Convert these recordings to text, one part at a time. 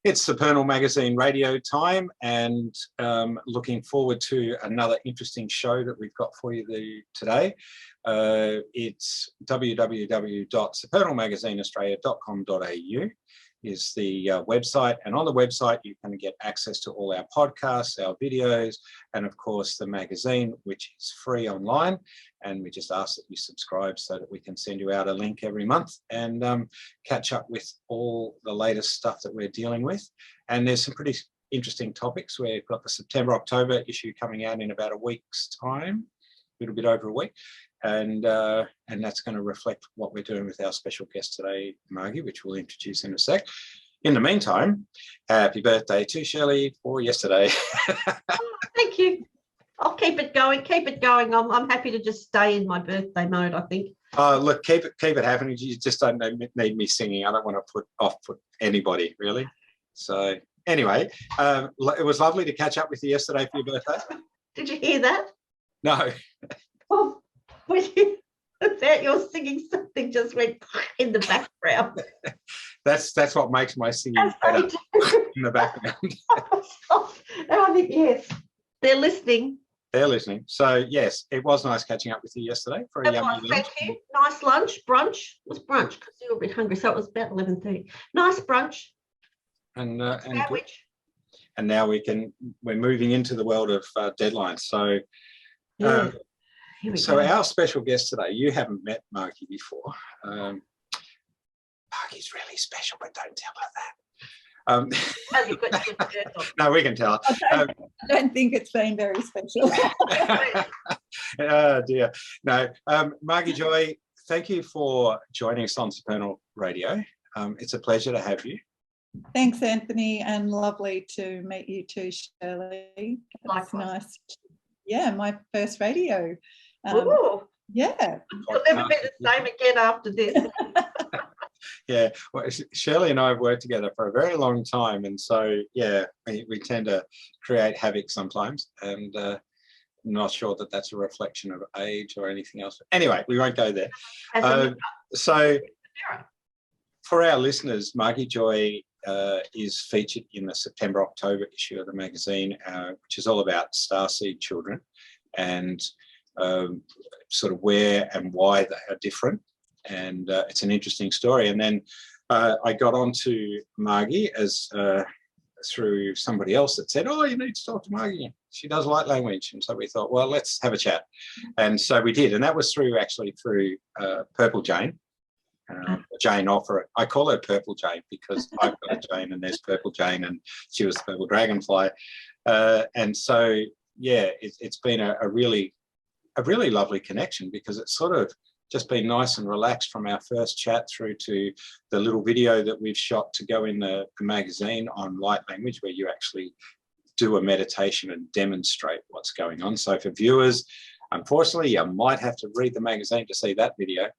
It's Supernal Magazine radio time, and looking forward to another interesting show that we've got for you today. It's www.supernalmagazineaustralia.com.au is the website, and on the website you can get access to all our podcasts, our videos, and of course the magazine, which is free online. And we just ask that you subscribe so that we can send you out a link every month and catch up with all the latest stuff that we're dealing with. And there's some pretty interesting topics. We've got the September-October issue coming out in about a week's time, a little bit over a week. And that's going to reflect what we're doing with our special guest today, Margie, which we'll introduce in a sec. In the meantime, happy birthday to Shirley for yesterday. Thank you. I'll keep it going. Keep it going. I'm happy to just stay in my birthday mode, I think. Look, keep it happening. You just don't need me singing. I don't want to put anybody, really. So anyway, it was lovely to catch up with you yesterday for your birthday. Did you hear that? No. Oh, when you were singing, something just went in the background. That's what makes my singing better in the background. I think, yes, they're listening. They're listening. So, yes, it was nice catching up with you yesterday for a yummy lunch. Thank you. Nice lunch, brunch. It was brunch because you were a bit hungry, so it was about 11:30. Nice brunch. And sandwich. And now we're moving into the world of deadlines. So, Yeah. So our special guest today, you haven't met Margie before. Margie's really special, but don't tell her that. No, we can tell her. I don't think it's been very special. Oh dear. No, Margie Joy, thank you for joining us on Supernal Radio. It's a pleasure to have you. Thanks, Anthony, and lovely to meet you too, Shirley. It's nice. Yeah, my first radio. Yeah. It'll never be the same again after this. Yeah, well, Shirley and I have worked together for a very long time, and so yeah, we tend to create havoc sometimes, and not sure that that's a reflection of age or anything else. Anyway, we won't go there. So for our listeners, Margie Joy is featured in the September-October issue of the magazine, which is all about Starseed Children and sort of where and why they are different. And it's an interesting story. And then I got onto Margie as through somebody else that said, oh, you need to talk to Margie. She does light language. And so we thought, well, let's have a chat. And so we did. And that was through Purple Jane. Jane Offer. I call her Purple Jane because I've got a Jane and there's Purple Jane and she was the Purple Dragonfly. And so, yeah, it's been a really lovely connection because it's sort of just been nice and relaxed from our first chat through to the little video that we've shot to go in the magazine on light language, where you actually do a meditation and demonstrate what's going on. So for viewers, unfortunately, you might have to read the magazine to see that video.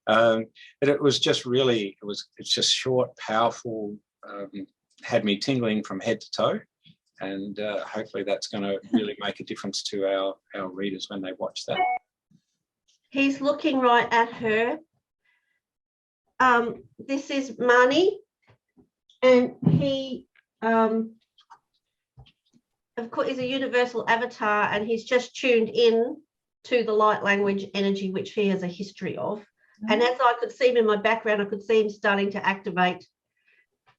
But it was just really, it's just short, powerful, had me tingling from head to toe. And hopefully that's going to really make a difference to our readers when they watch that. He's looking right at her. This is Marnie, and he, of course, is a universal avatar, and he's just tuned in to the light language energy, which he has a history of. And as I could see him in my background, I could see him starting to activate.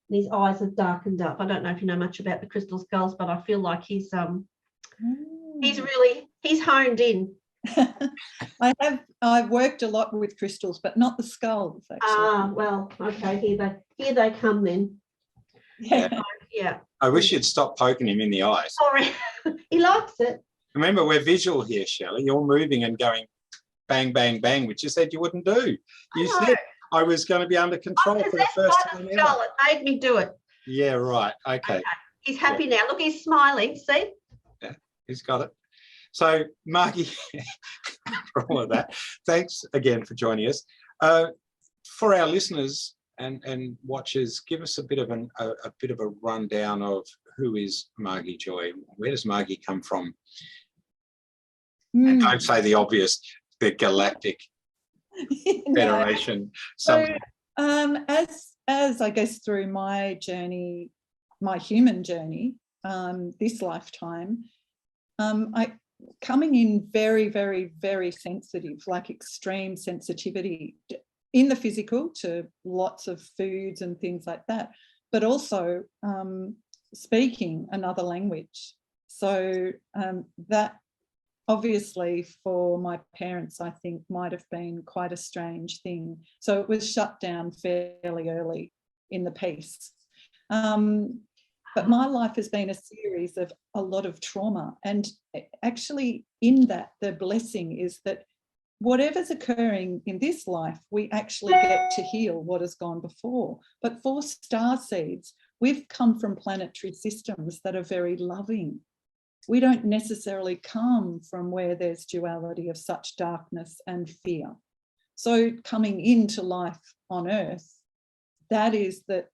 His eyes have darkened up. I don't know if you know much about the crystal skulls, but I feel like he's honed in. I've worked a lot with crystals, but not the skulls, actually. Ah, well, okay, here they come then. Yeah. Yeah. I wish you'd stop poking him in the eyes. Sorry, he likes it. Remember, we're visual here, Shirley. You're moving and going bang, bang, bang, which you said you wouldn't do. You said I was going to be under control for the first time ever. It made me do it. Yeah, right. Okay. He's happy now. Look, he's smiling. See? Yeah, he's got it. So, Margie, for all of that, thanks again for joining us. For our listeners and watchers, give us a bit of a rundown of who is Margie Joy. Where does Margie come from? And don't say the obvious, the galactic Federation. So, as I guess through my journey my human journey, this lifetime, coming in very, very, very sensitive, like extreme sensitivity in the physical to lots of foods and things like that, but also speaking another language. So that obviously for my parents, I think, might have been quite a strange thing. So it was shut down fairly early in the piece. But my life has been a series of a lot of trauma. And actually in that, the blessing is that whatever's occurring in this life, we actually get to heal what has gone before. But for starseeds, we've come from planetary systems that are very loving. We don't necessarily come from where there's duality of such darkness and fear. So coming into life on Earth, that is the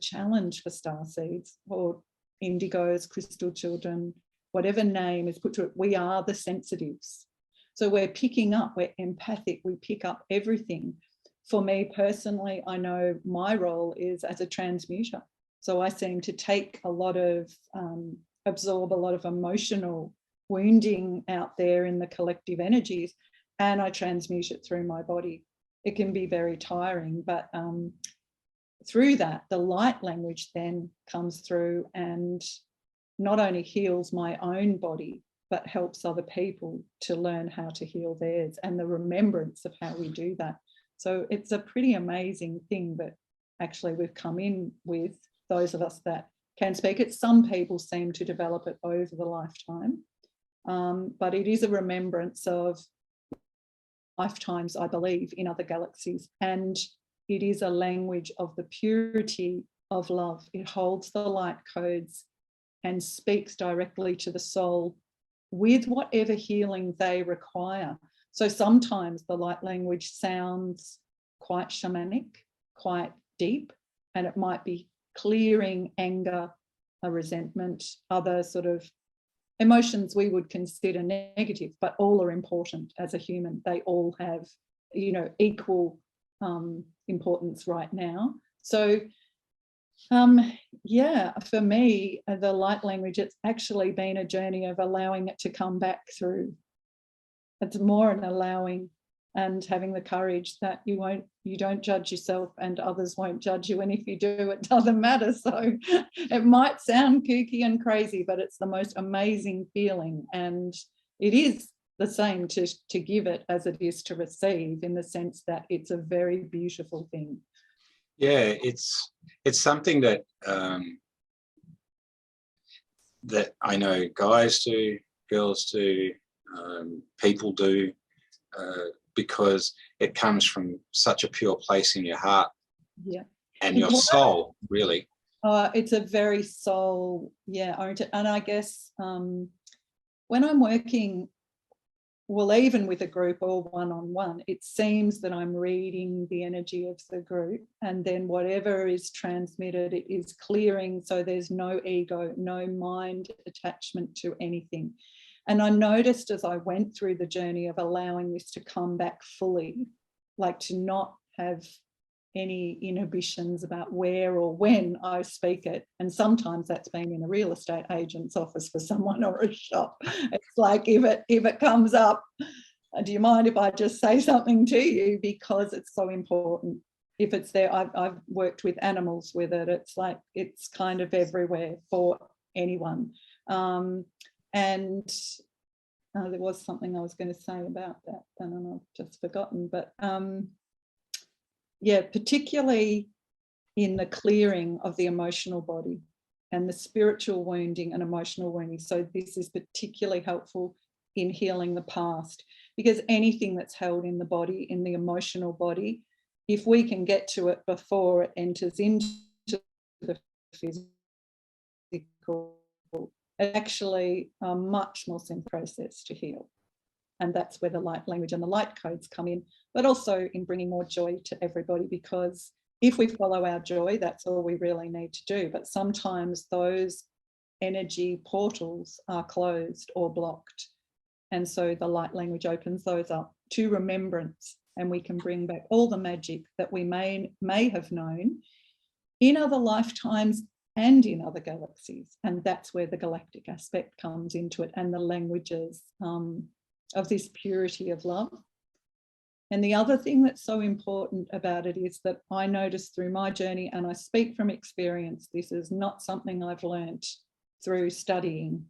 challenge for starseeds or indigos, crystal children, whatever name is put to it. We are the sensitives. So we're picking up, we're empathic, we pick up everything. For me personally, I know my role is as a transmuter. So I seem to take a lot of, absorb a lot of emotional wounding out there in the collective energies, and I transmute it through my body. It can be very tiring, but through that, the light language then comes through and not only heals my own body, but helps other people to learn how to heal theirs and the remembrance of how we do that. So it's a pretty amazing thing that actually we've come in with, those of us that can speak it. Some people seem to develop it over the lifetime, but it is a remembrance of lifetimes, I believe, in other galaxies. And it is a language of the purity of love. It holds the light codes and speaks directly to the soul with whatever healing they require. So sometimes the light language sounds quite shamanic, quite deep, and it might be clearing anger, a resentment, other sort of emotions we would consider negative, but all are important as a human. They all have, you know, equal importance right now. So yeah, for me, the light language, it's actually been a journey of allowing it to come back through. It's more an allowing and having the courage that you don't judge yourself and others won't judge you. And if you do, it doesn't matter. So it might sound kooky and crazy, but it's the most amazing feeling. And it is the same to give it as it is to receive, in the sense that it's a very beautiful thing. Yeah, it's something that that I know guys do, girls do, people do, because it comes from such a pure place in your heart, yeah, and your soul, really. It's a very soul, yeah, oriented. And I guess when I'm working, well, even with a group or one-on-one, it seems that I'm reading the energy of the group, and then whatever is transmitted, it is clearing, so there's no ego, no mind attachment to anything. And I noticed as I went through the journey of allowing this to come back fully, like to not have any inhibitions about where or when I speak it. And sometimes that's been in a real estate agent's office for someone, or a shop. It's like, if it comes up, do you mind if I just say something to you, because it's so important. If it's there, I've worked with animals with it. It's like, it's kind of everywhere for anyone. And there was something I was going to say about that, and I've just forgotten. But yeah, particularly in the clearing of the emotional body and the spiritual wounding and emotional wounding. So this is particularly helpful in healing the past, because anything that's held in the body, in the emotional body, if we can get to it before it enters into the physical, it's actually a much more simple process to heal. And that's where the light language and the light codes come in, but also in bringing more joy to everybody, because if we follow our joy, that's all we really need to do. But sometimes those energy portals are closed or blocked. And so the light language opens those up to remembrance, and we can bring back all the magic that we may have known in other lifetimes, and in other galaxies. And that's where the galactic aspect comes into it, and the languages of this purity of love. And the other thing that's so important about it is that I noticed through my journey, and I speak from experience, this is not something I've learnt through studying.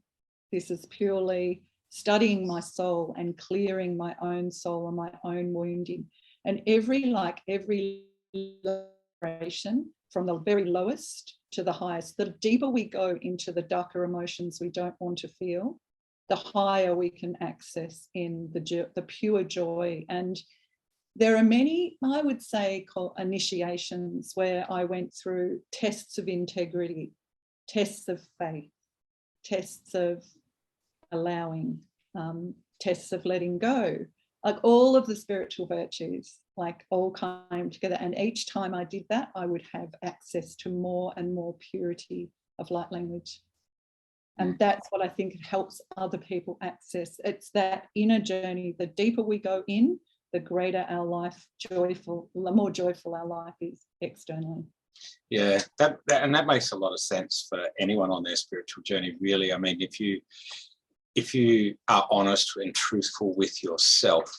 This is purely studying my soul and clearing my own soul and my own wounding. And every vibration, from the very lowest to the highest, the deeper we go into the darker emotions we don't want to feel, the higher we can access in the pure joy. And there are many, I would say, called initiations where I went through tests of integrity, tests of faith, tests of allowing, tests of letting go, like all of the spiritual virtues, like all came together. And each time I did that, I would have access to more and more purity of light language. And that's what I think it helps other people access. It's that inner journey. The deeper we go in, the greater our life, the more joyful our life is externally. Yeah, that makes a lot of sense for anyone on their spiritual journey, really. I mean, if you are honest and truthful with yourself,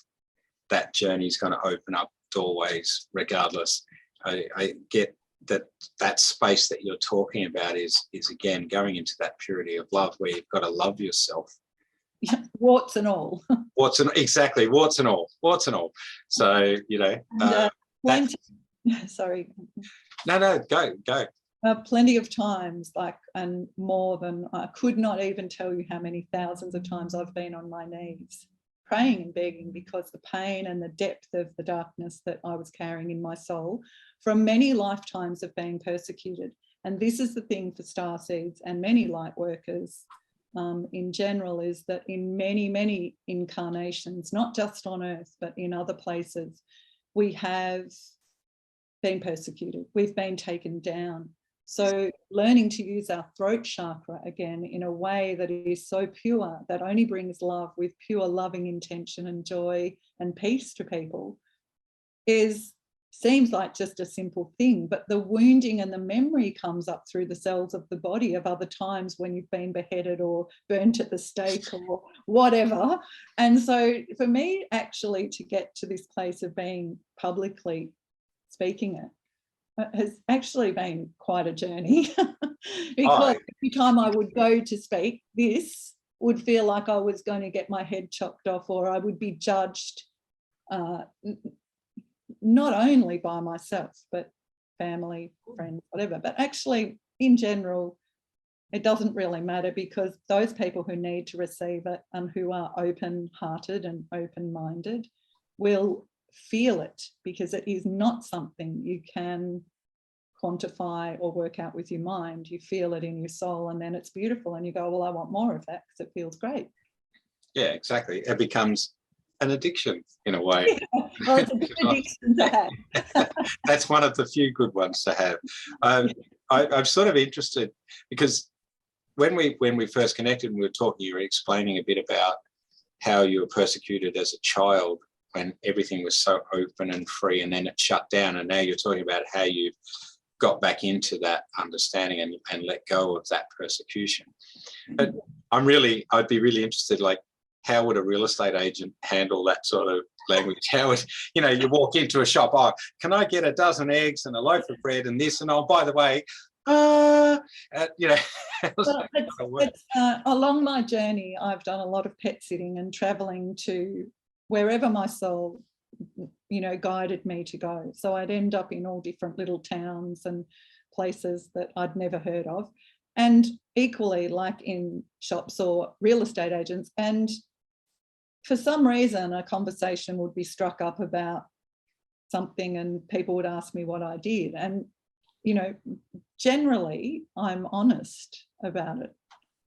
that journey is going to open up doorways regardless. I get that space that you're talking about is again going into that purity of love, where you've got to love yourself. Yeah, warts and all. Exactly, warts and all. So, you know, sorry. No, go. Plenty of times, and more than, I could not even tell you how many thousands of times I've been on my knees praying and begging, because the pain and the depth of the darkness that I was carrying in my soul from many lifetimes of being persecuted. And this is the thing for starseeds and many light workers in general, is that in many, many incarnations, not just on Earth, but in other places, we have been persecuted. We've been taken down. So learning to use our throat chakra again in a way that is so pure, that only brings love with pure loving intention and joy and peace to people, seems like just a simple thing, but the wounding and the memory comes up through the cells of the body of other times when you've been beheaded or burnt at the stake or whatever. And so for me, actually, to get to this place of being publicly speaking it has actually been quite a journey because every time I would go to speak, this would feel like I was going to get my head chopped off, or I would be judged not only by myself, but family, friends, whatever. But actually, in general, it doesn't really matter, because those people who need to receive it and who are open-hearted and open-minded will feel it, because it is not something you can quantify or work out with your mind. You feel it in your soul, and then it's beautiful, and you go, well, I want more of that because it feels great. Yeah, exactly. It becomes an addiction in a way. Yeah. Well, it's a good addiction to have. That's one of the few good ones to have. I'm sort of interested, because when we first connected and we were talking, you were explaining a bit about how you were persecuted as a child when everything was so open and free, and then it shut down, and now you're talking about how you've got back into that understanding and let go of that persecution. But I'd be really interested, like, how would a real estate agent handle that sort of language? How would, you walk into a shop, oh, can I get a dozen eggs and a loaf of bread and this, and oh, by the way, well, along my journey, I've done a lot of pet sitting and traveling to wherever my soul, guided me to go. So I'd end up in all different little towns and places that I'd never heard of. And equally, like in shops or real estate agents. And for some reason, a conversation would be struck up about something and people would ask me what I did. And, generally, I'm honest about it.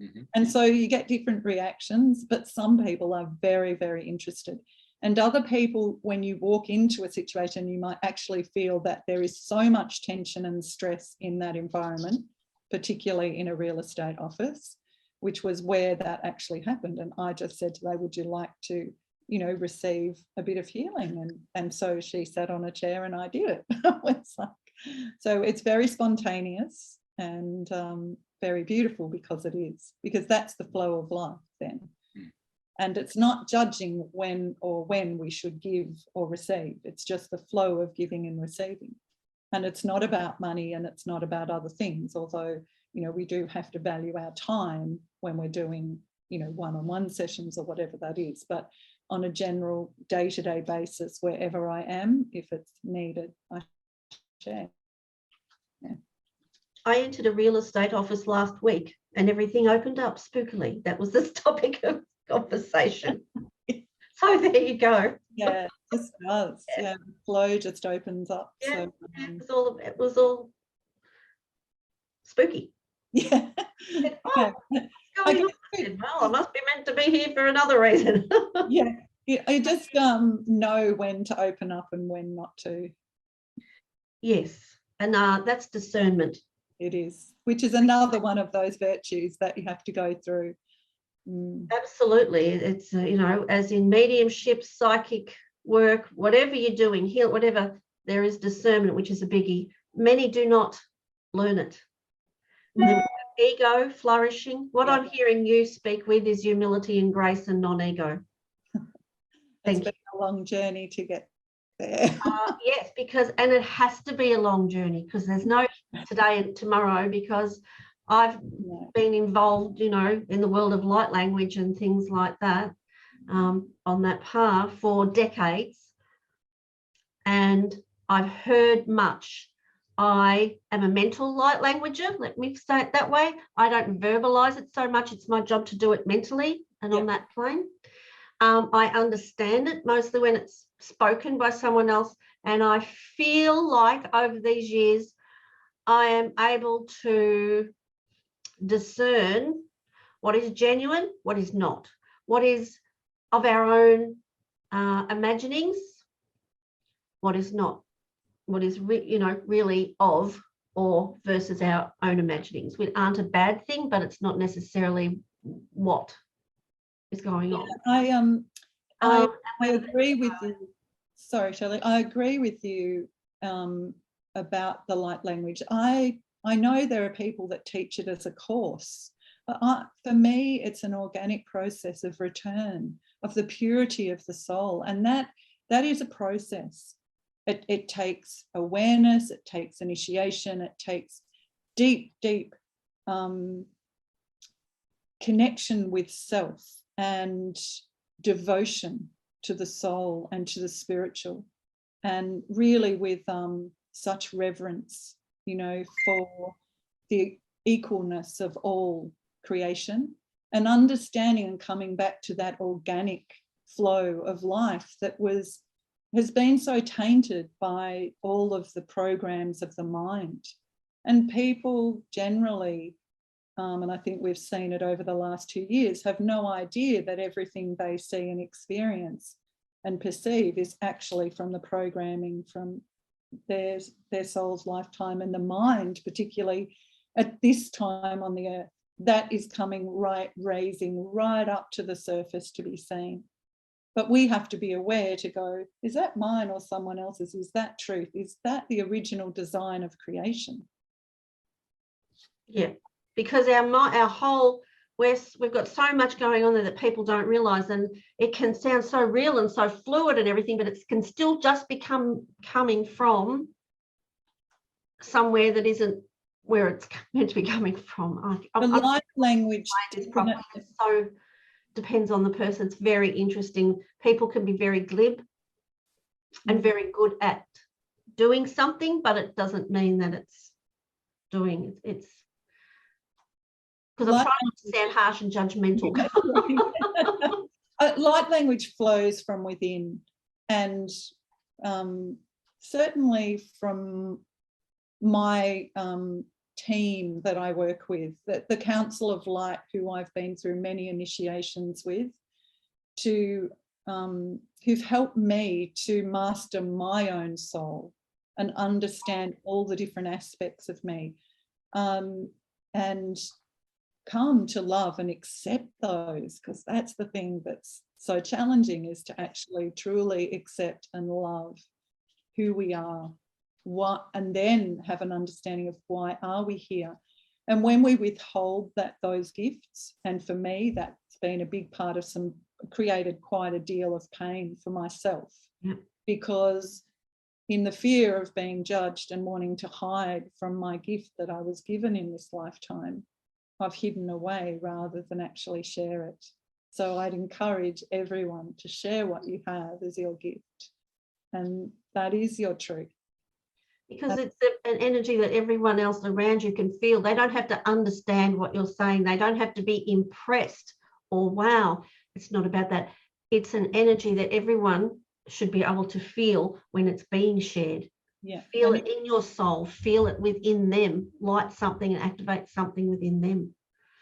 Mm-hmm. And so you get different reactions, but some people are very, very interested. And other people, when you walk into a situation, you might actually feel that there is so much tension and stress in that environment, particularly in a real estate office, which was where that actually happened. And I just said to her, would you like to, receive a bit of healing? And so she sat on a chair and I did it. So it's very spontaneous. and very beautiful, because it is, because that's the flow of life then. And it's not judging when we should give or receive. It's just the flow of giving and receiving. And it's not about money, and it's not about other things, although, you know, we do have to value our time when we're doing, you know, one-on-one sessions or whatever that is. But on a general day-to-day basis, wherever I am, if it's needed, I share. Yeah. I entered a real estate office last week and everything opened up spookily. That was the topic of conversation. So there you go. Yeah, it just does. Yeah, the flow just opens up. Yeah, so, it was all spooky. Yeah. Oh, what's going on? I said, well, I must be meant to be here for another reason. Yeah, I just know when to open up and when not to. Yes, and that's discernment. It is, which is another one of those virtues that you have to go through. Absolutely. It's, you know, as in mediumship, psychic work, whatever you're doing, heal, whatever, there is discernment, which is a biggie. Many do not learn it. Ego flourishing. What I'm hearing you speak with is humility and grace and non-ego. It's been a long journey to get there. Yes, because, and it has to be a long journey, because there's no today and tomorrow, because I've been involved, you know, in the world of light language and things like that, on that path for decades. And I've heard much. I am a mental light languager, let me say it that way. I don't verbalize it so much. It's my job to do it mentally and on that plane. I understand it mostly when it's spoken by someone else. And I feel like over these years, I am able to discern what is genuine, what is not, what is of our own imaginings, what is not, what is really of or versus our own imaginings, which aren't a bad thing, but it's not necessarily what is going on. I agree with you. Sorry, Shirley. I agree with you about the light language. I know there are people that teach it as a course, but for me, it's an organic process of return, of the purity of the soul. And that is a process. It takes awareness, it takes initiation, it takes deep, deep connection with self and devotion to the soul and to the spiritual, and really with such reverence, you know, for the equalness of all creation, and understanding and coming back to that organic flow of life that has been so tainted by all of the programs of the mind. And people generally, and I think we've seen it over the last 2 years, have no idea that everything they see and experience and perceive is actually from the programming from their soul's lifetime, and the mind, particularly at this time on the earth, that is coming raising right up to the surface to be seen. But we have to be aware to go, is that mine or someone else's? Is that truth? Is that the original design of creation? Yeah, because our whole, we've got so much going on there that people don't realise, and it can sound so real and so fluid and everything, but it can still just become coming from somewhere that isn't where it's meant to be coming from. The light language is probably so depends on the person. It's very interesting. People can be very glib and very good at doing something, but it doesn't mean that it's doing it. It's because I'm trying not to sound harsh and judgmental. Light language flows from within, and certainly from my team that I work with, the Council of Light, who I've been through many initiations with, who've helped me to master my own soul and understand all the different aspects of me, and come to love and accept those, because that's the thing that's so challenging, is to actually truly accept and love who we are, what, and then have an understanding of why are we here, And when we withhold those gifts, and for me, that's been a big part of created quite a deal of pain for myself. Yep. Because in the fear of being judged and wanting to hide from my gift that I was given in this lifetime, I've hidden away rather than actually share it. So I'd encourage everyone to share what you have as your gift. And that is your truth. Because it's an energy that everyone else around you can feel. They don't have to understand what you're saying. They don't have to be impressed or wow. It's not about that. It's an energy that everyone should be able to feel when it's being shared. Yeah. Feel it in your soul, feel it within them, light something and activate something within them.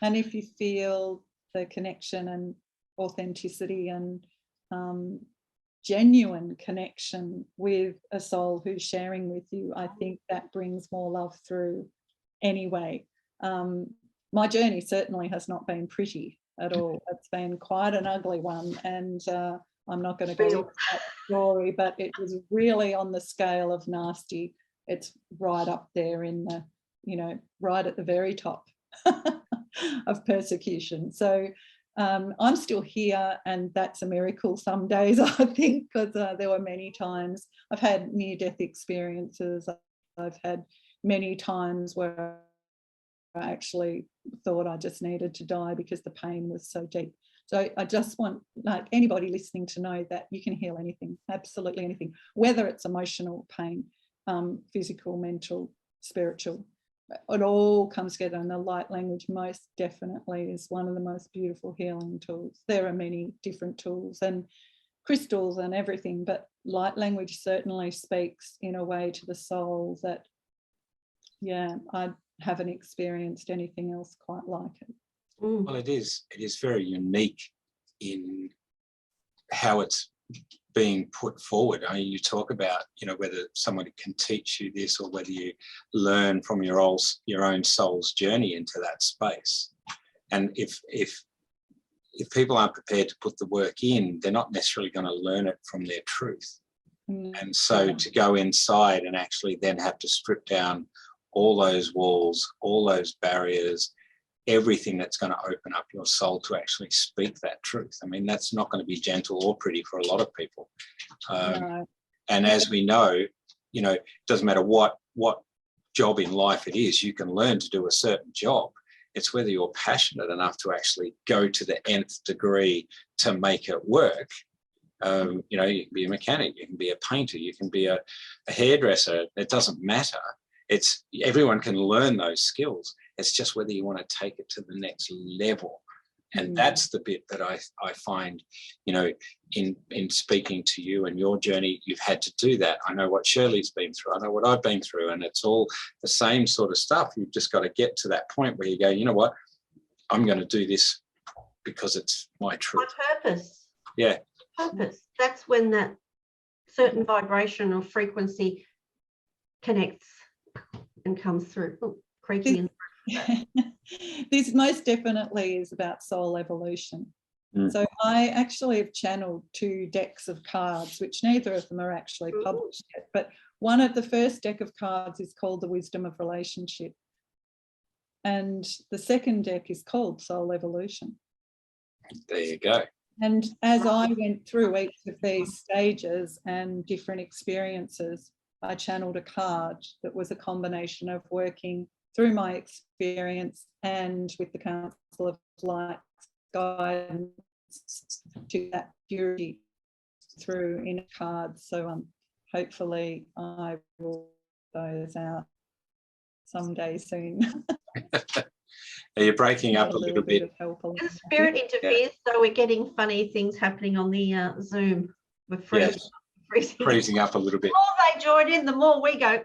And if you feel the connection and authenticity and genuine connection with a soul who's sharing with you, I think that brings more love through anyway. My journey certainly has not been pretty at all. It's been quite an ugly one, and I'm not going to go into that story, but it was really on the scale of nasty. It's right up there in the, right at the very top of persecution. So I'm still here, and that's a miracle some days, I think, because there were many times I've had near-death experiences. I've had many times where I actually thought I just needed to die because the pain was so deep. So I just want anybody listening to know that you can heal anything, absolutely anything, whether it's emotional pain, physical, mental, spiritual. It all comes together, and the light language most definitely is one of the most beautiful healing tools. There are many different tools and crystals and everything, but light language certainly speaks in a way to the soul that, I haven't experienced anything else quite like it. Well, it is very unique in how it's being put forward. I mean, you talk about, whether somebody can teach you this or whether you learn from your own soul's journey into that space. And if people aren't prepared to put the work in, they're not necessarily going to learn it from their truth. And so to go inside and actually then have to strip down all those walls, all those barriers, everything that's going to open up your soul to actually speak that truth. I mean, that's not going to be gentle or pretty for a lot of people. No. And as we know, it doesn't matter what job in life it is, you can learn to do a certain job. It's whether you're passionate enough to actually go to the nth degree to make it work. You can be a mechanic, you can be a painter, you can be a hairdresser. It doesn't matter. Everyone can learn those skills. It's just whether you want to take it to the next level. And that's the bit that I find, in speaking to you and your journey, you've had to do that. I know what Shirley's been through. I know what I've been through, and it's all the same sort of stuff. You've just got to get to that point where you go, you know what, I'm going to do this because it's my truth. My purpose. Yeah. Purpose. That's when that certain vibration or frequency connects and comes through. Oh, creaking. This most definitely is about soul evolution. So I actually have channeled 2 decks of cards, which neither of them are actually published yet, but one of the first deck of cards is called the Wisdom of Relationship, and the second deck is called Soul Evolution. There you go. And as I went through each of these stages and different experiences, I channeled a card that was a combination of working through my experience and with the Council of Light guidance to that purity through in a card. So hopefully I will those out someday soon. You're breaking up a little bit. The spirit interferes, so we're getting funny things happening on the Zoom. We're freezing up a little bit. The more they join in, the more we go.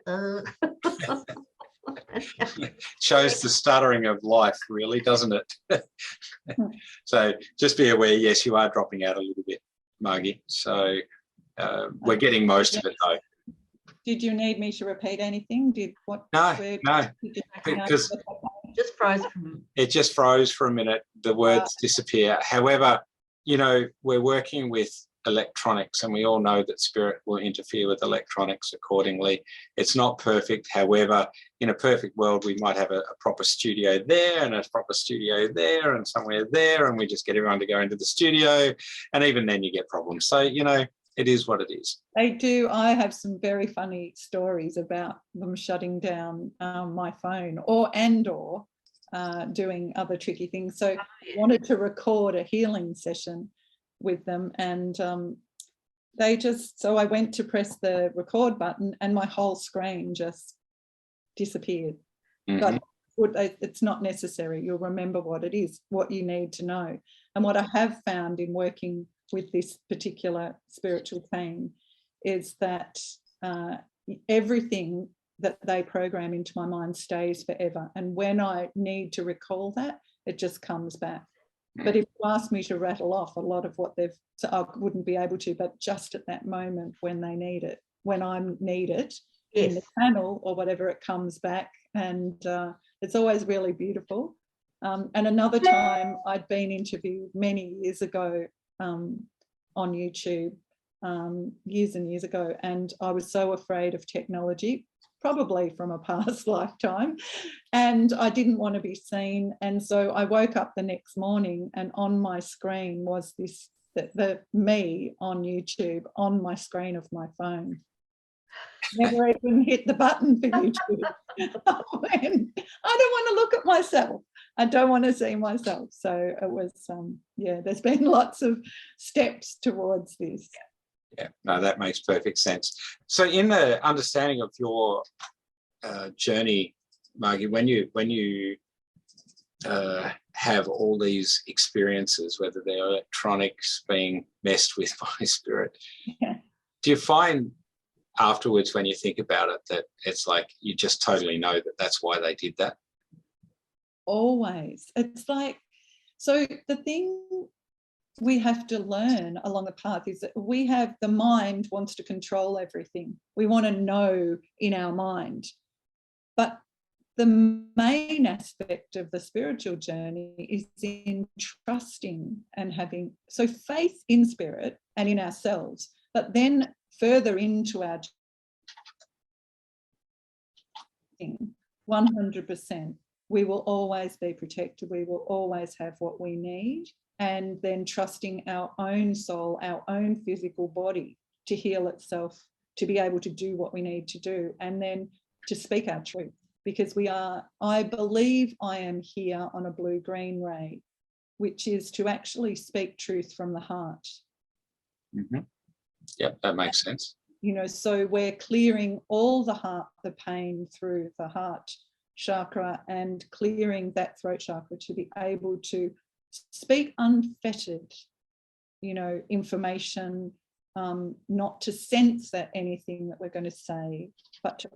Shows the stuttering of life, really, doesn't it? So just be aware, yes, you are dropping out a little bit, Margie. So we're getting most of it, though. Did you need me to repeat anything? No, because just froze. It just froze for a minute. The words disappear. However, we're working with electronics, and we all know that spirit will interfere with electronics accordingly. It's not perfect. However, in a perfect world, we might have a proper studio there and a proper studio there and somewhere there, and we just get everyone to go into the studio, and even then you get problems. So, you know, it is what it is. They do. I have some very funny stories about them shutting down my phone or doing other tricky things. So I wanted to record a healing session with them, and so I went to press the record button and my whole screen just disappeared. But it's not necessary. You'll remember what it is, what you need to know. And what I have found in working with this particular spiritual team is that everything that they program into my mind stays forever. And when I need to recall that, it just comes back. But if you ask me to rattle off a lot of what so I wouldn't be able to, but just at that moment when they need it, when I need it in the panel or whatever, it comes back. And it's always really beautiful. And another time, I'd been interviewed many years ago on YouTube, years and years ago, and I was so afraid of technology, probably from a past lifetime, and I didn't want to be seen. And so I woke up the next morning and on my screen was the me on YouTube on my screen of my phone. Never even hit the button for YouTube. I don't want to look at myself. I don't want to see myself. So it was, there's been lots of steps towards this. Yeah, no, that makes perfect sense. So in the understanding of your journey, Margie, when you have all these experiences, whether they're electronics being messed with by spirit, do you find afterwards when you think about it that it's like you just totally know that that's why they did that? Always. It's like, so the thing we have to learn along the path is that the mind wants to control everything. We want to know in our mind. But the main aspect of the spiritual journey is in trusting and having, so faith in spirit and in ourselves, but then further into our 100%. We will always be protected. We will always have what we need. And then trusting our own soul, our own physical body to heal itself, to be able to do what we need to do, and then to speak our truth. Because I believe I am here on a blue-green ray, which is to actually speak truth from the heart. Yeah, that makes sense. You know, so we're clearing all the pain through the heart chakra and clearing that throat chakra to be able to speak unfettered, you know, information, not to censor anything that we're going to say, but to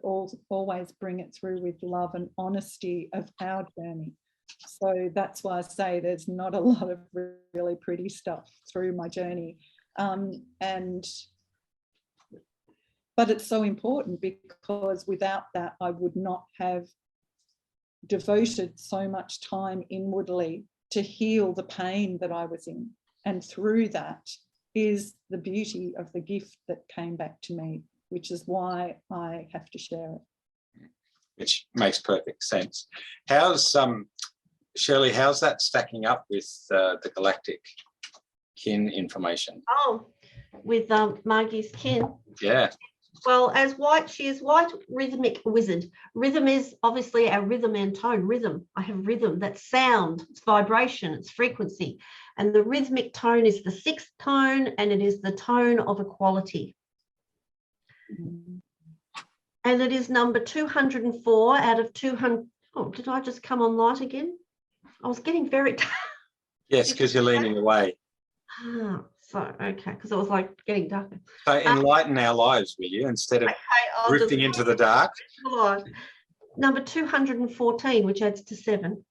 always bring it through with love and honesty of our journey. So that's why I say there's not a lot of really pretty stuff through my journey. But it's so important, because without that, I would not have devoted so much time inwardly to heal the pain that I was in. And through that is the beauty of the gift that came back to me, which is why I have to share it. Which makes perfect sense. How's Shirley, how's that stacking up with the galactic kin information? Oh, with Margie's kin. Yeah. Well, she is white rhythmic wizard. Rhythm is obviously our rhythm and tone. Rhythm, I have rhythm, that's sound, it's vibration, it's frequency. And the rhythmic tone is the 6th tone, and it is the tone of equality. And it is number 204 out of 200. Oh, did I just come on light again? I was getting very... Yes, because you're leaning away. So, okay, because it was like getting darker. So enlighten our lives, will you, instead of drifting into the dark? Number 214, which adds to 7.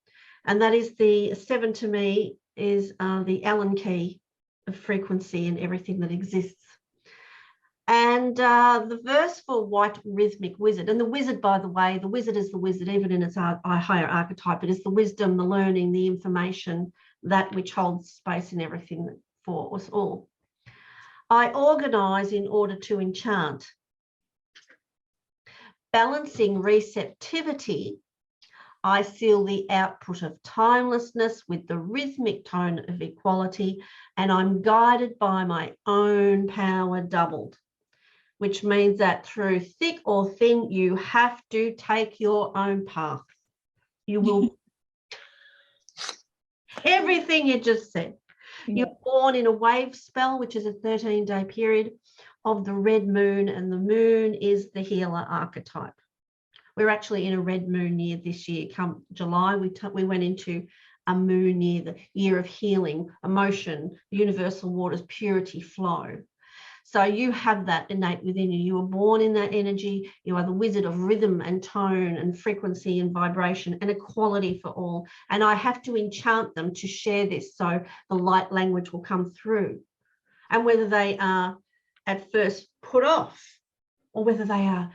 And that is the 7 to me is the Allen key of frequency and everything that exists. And the verse for white rhythmic wizard, and the wizard, by the way, the wizard is the wizard, even in its higher archetype. It is the wisdom, the learning, the information, that which holds space in everything for us all. I organise in order to enchant. Balancing receptivity, I seal the output of timelessness with the rhythmic tone of equality, and I'm guided by my own power doubled, which means that through thick or thin, you have to take your own path. You will. Everything you just said. Yeah. You're born in a wave spell, which is a 13-day period of the red moon, and the moon is the healer archetype. We're actually in a red moon year this year. Come July, we went into a moon year, the year of healing, emotion, universal waters, purity, flow. So you have that innate within you. You were born in that energy. You are the wizard of rhythm and tone and frequency and vibration and equality for all. And I have to enchant them to share this so the light language will come through. And whether they are at first put off or whether they are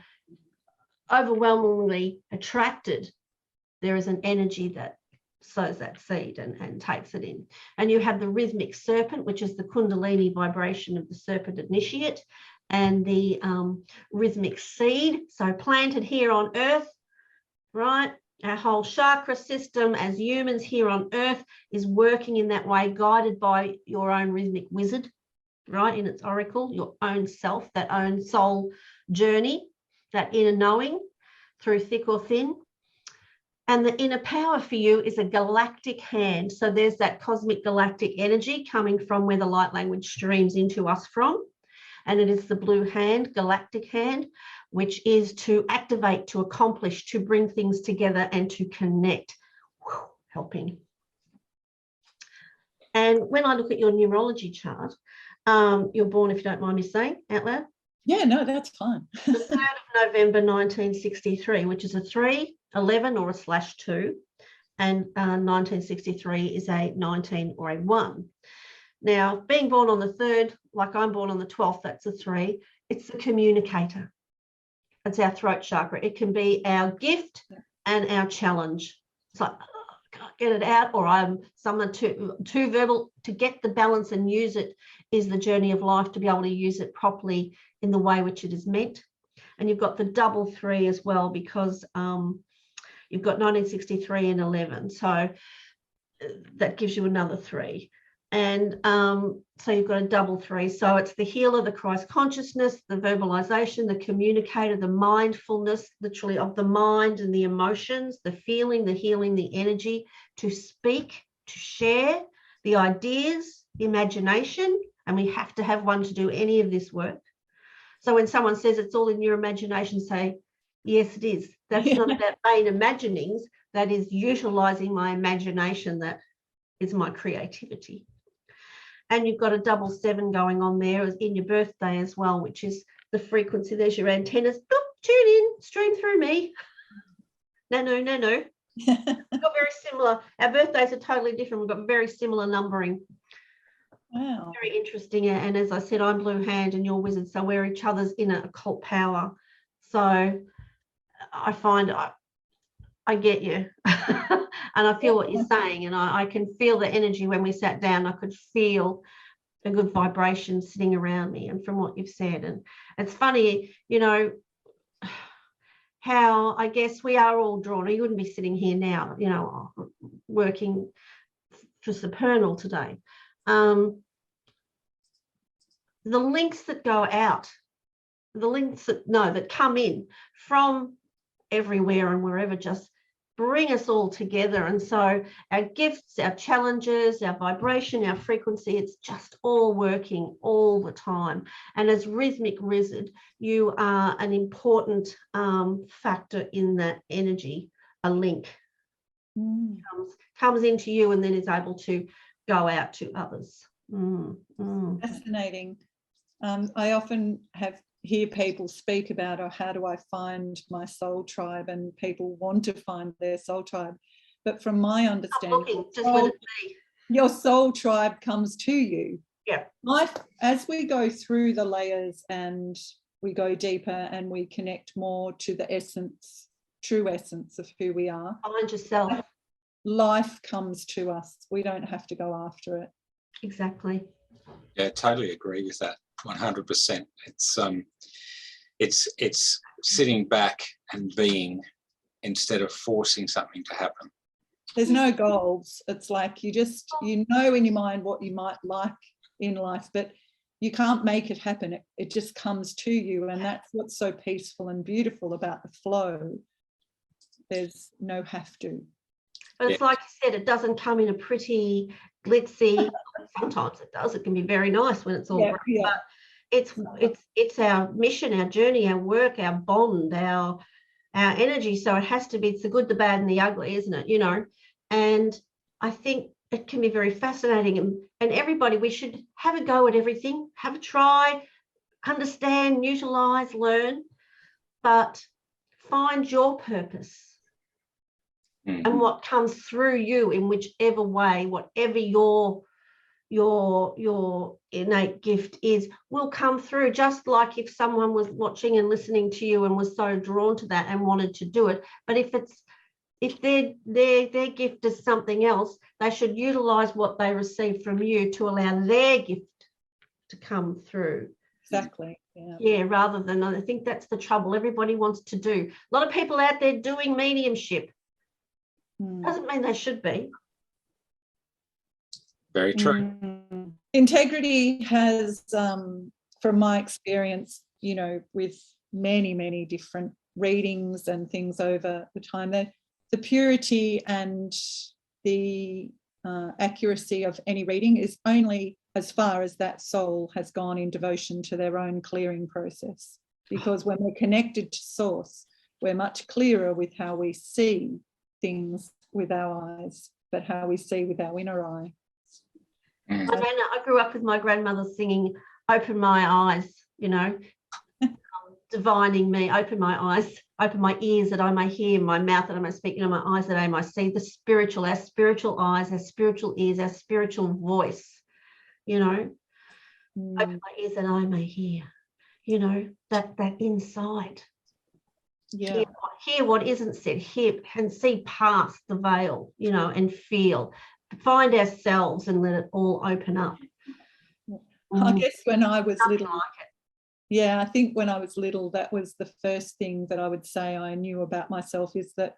overwhelmingly attracted, there is an energy that sows that seed and takes it in. And you have the rhythmic serpent, which is the kundalini vibration of the serpent initiate, and the rhythmic seed, so planted here on earth, right? Our whole chakra system as humans here on earth is working in that way, guided by your own rhythmic wizard, right, in its oracle, your own self, that own soul journey, that inner knowing through thick or thin. And the inner power for you is a galactic hand. So there's that cosmic galactic energy coming from where the light language streams into us from. And it is the blue hand, galactic hand, which is to activate, to accomplish, to bring things together and to connect. Whew, helping. And when I look at your numerology chart, you're born, if you don't mind me saying out loud. Yeah, no, that's fine. The 3rd of November 1963, which is a 3, 11 or a /2, and 1963 is a 19 or a 1. Now, being born on the 3rd, like I'm born on the 12th, that's a 3, it's the communicator. It's our throat chakra. It can be our gift and our challenge. It's like, oh, can I get it out? Or I'm someone too verbal. To get the balance and use it is the journey of life, to be able to use it properly in the way which it is meant. And you've got the double 3 as well, because you've got 1963 and 11. So that gives you another 3. And so you've got a double 3. So it's the healer, the Christ consciousness, the verbalization, the communicator, the mindfulness, literally, of the mind and the emotions, the feeling, the healing, the energy, to speak, to share the ideas, the imagination. And we have to have one to do any of this work. So when someone says it's all in your imagination, say, yes, it is. That's not about vain imaginings. That is utilizing my imagination. That is my creativity. And you've got a double 7 going on there in your birthday as well, which is the frequency. There's your antennas. Boop, tune in, stream through me. No. We've got very similar. Our birthdays are totally different. We've got very similar numbering. Wow. Very interesting. And as I said, I'm blue hand and you're wizard. So we're each other's inner occult power. So I find I get you. And I feel what you're saying. And I can feel the energy. When we sat down, I could feel a good vibration sitting around me, and from what you've said. And it's funny, you know, how I guess we are all drawn, or you wouldn't be sitting here now, you know, working for Supernal today. The links that go out, the links that come in from everywhere and wherever, just bring us all together. And so our gifts, our challenges, our vibration, our frequency, it's just all working all the time. And as rhythmic wizard, you are an important factor in that energy. A link comes into you and then is able to go out to others. Fascinating. I often hear people speak about, oh, how do I find my soul tribe? And people want to find their soul tribe. But from my understanding, your soul tribe comes to you. Yeah. As we go through the layers and we go deeper and we connect more to the essence, true essence of who we are. Find yourself. Life comes to us. We don't have to go after it. Exactly. Yeah, totally agree with that. 100%. It's sitting back and being instead of forcing something to happen. There's no goals. It's like you know in your mind what you might like in life, but you can't make it happen. It just comes to you, and that's what's so peaceful and beautiful about the flow. There's no have to. But it's like you said, it doesn't come in a pretty glitzy. Sometimes it does. It can be very nice when it's all great. Yeah. But it's our mission, our journey, our work, our bond, our energy. So it has to be. It's the good, the bad, and the ugly, isn't it? You know. And I think it can be very fascinating. And everybody, we should have a go at everything. Have a try, understand, utilize, learn, but find your purpose. And what comes through you in whichever way, whatever your innate gift is, will come through. Just like if someone was watching and listening to you and was so drawn to that and wanted to do it. But if their gift is something else, they should utilize what they receive from you to allow their gift to come through. Exactly. Yeah, rather than, I think that's the trouble. Everybody wants to do. A lot of people out there doing mediumship. Doesn't mean they should be. Very true. Integrity has, from my experience, you know, with many different readings and things over the time, that the purity and the accuracy of any reading is only as far as that soul has gone in devotion to their own clearing process. Because when we're connected to source, we're much clearer with how we see things with our eyes, but how we see with our inner eye. I grew up with my grandmother singing, "Open my eyes," you know, divining me, open my eyes, open my ears that I may hear, my mouth that I may speak, you know, my eyes that I may see, the spiritual, our spiritual eyes, our spiritual ears, our spiritual voice, you know, open my ears that I may hear, you know, that inside. Yeah. Hear what isn't said, hear and see past the veil, you know, and feel, find ourselves and let it all open up. I guess when I was Nothing little, like it. yeah, I think when I was little, that was the first thing that I would say I knew about myself, is that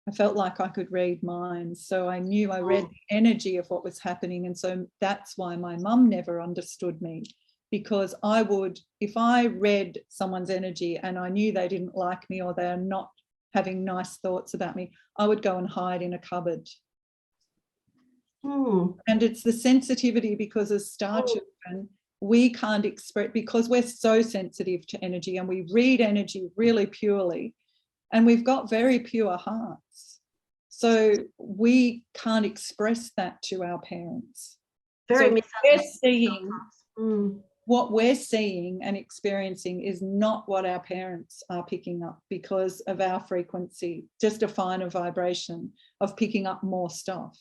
I felt like I could read minds. So I knew I read the energy of what was happening. And so that's why my mum never understood me, because I would, if I read someone's energy and I knew they didn't like me or they're not having nice thoughts about me, I would go and hide in a cupboard. And it's the sensitivity, because as star children, we can't express, because we're so sensitive to energy and we read energy really purely, and we've got very pure hearts. So we can't express that to our parents. Very so what we're seeing and experiencing is not what our parents are picking up, because of our frequency, just a finer vibration of picking up more stuff.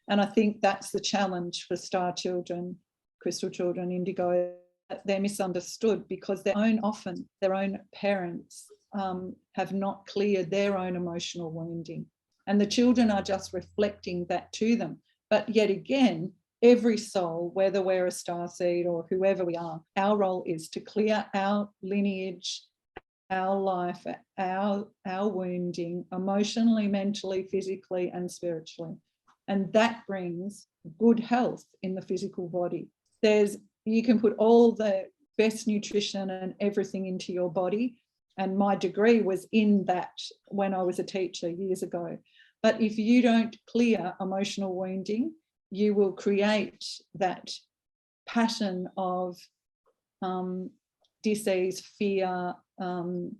And I think that's the challenge for star children, crystal children, indigo. They're misunderstood because their own parents have not cleared their own emotional wounding. And the children are just reflecting that to them. But yet again, every soul, whether we're a starseed or whoever we are, our role is to clear our lineage, our life, our wounding, emotionally, mentally, physically, and spiritually. And that brings good health in the physical body. You can put all the best nutrition and everything into your body. And my degree was in that when I was a teacher years ago. But if you don't clear emotional wounding, you will create that pattern of disease, fear, and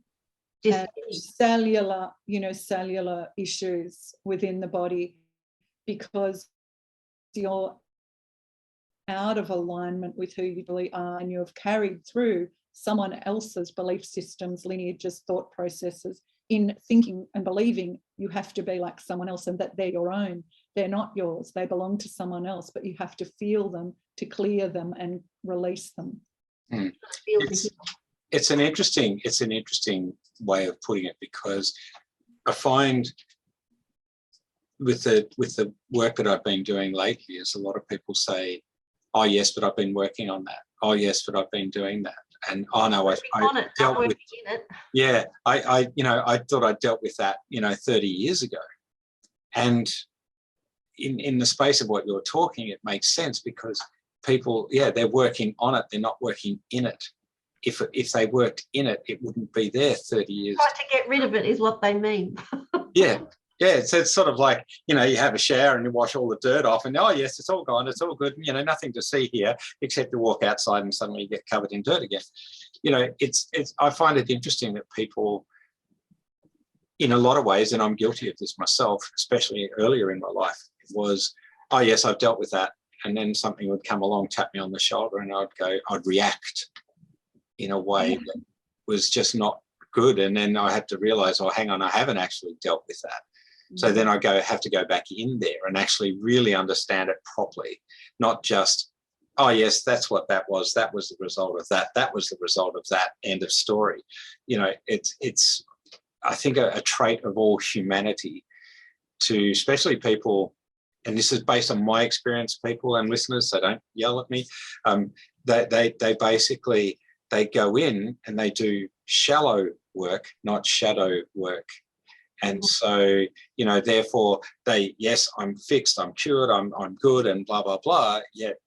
cellular issues within the body, because you're out of alignment with who you really are, and you've carried through someone else's belief systems, lineages, thought processes, in thinking and believing you have to be like someone else and that they're your own. They're not yours. They belong to someone else, but you have to feel them to clear them and release them. It's an interesting way of putting it, because I find with the work that I've been doing lately is a lot of people say, "Oh yes, but I've been working on that." oh yes, but I've been doing that. And oh no, I dealt with it. Yeah, I I thought I dealt with that 30 years ago. And in the space of what you're talking, it makes sense, because people, they're working on it, they're not working in it. If they worked in it, it wouldn't be there 30 years. Try to get rid of it is what they mean. Yeah. So it's sort of like, you have a shower and you wash all the dirt off, and oh yes, it's all gone, it's all good, nothing to see here except to walk outside and suddenly you get covered in dirt again. It's I find it interesting that people, in a lot of ways, and I'm guilty of this myself, especially earlier in my life, was, oh yes, I've dealt with that, and then something would come along, tap me on the shoulder, and I'd react in a way that was just not good, and then I had to realize, oh hang on, I haven't actually dealt with that. So then I have to go back in there and actually really understand it properly, not just, oh yes, that's what that was the result of that was the result of that, end of story. It's I think a trait of all humanity, to especially people, and this is based on my experience, people and listeners, so don't yell at me, they basically, they go in and they do shallow work, not shadow work. And so, therefore yes, I'm fixed, I'm cured, I'm good, and blah, blah, blah, yet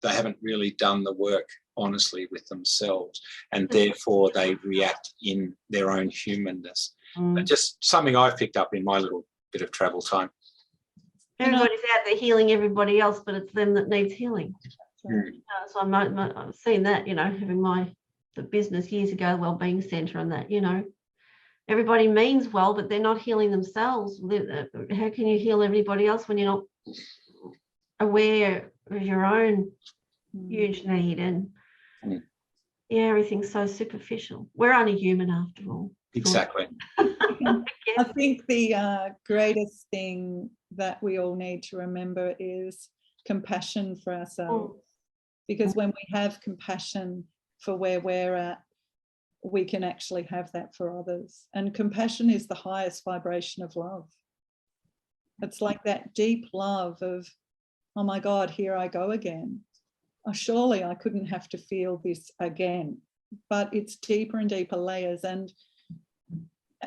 they haven't really done the work honestly with themselves. And therefore they react in their own humanness. Just something I've picked up in my little bit of travel time. Everybody's out there healing everybody else, but it's them that needs healing. So I've seen that, having the business years ago, wellbeing centre, and that, everybody means well, but they're not healing themselves. How can you heal everybody else when you're not aware of your own huge need? And everything's so superficial. We're only human after all. Exactly. I think the greatest thing that we all need to remember is compassion for ourselves. Because when we have compassion for where we're at, we can actually have that for others. And compassion is the highest vibration of love. It's like that deep love of, oh my God, here I go again. Oh, surely I couldn't have to feel this again. But it's deeper and deeper layers. And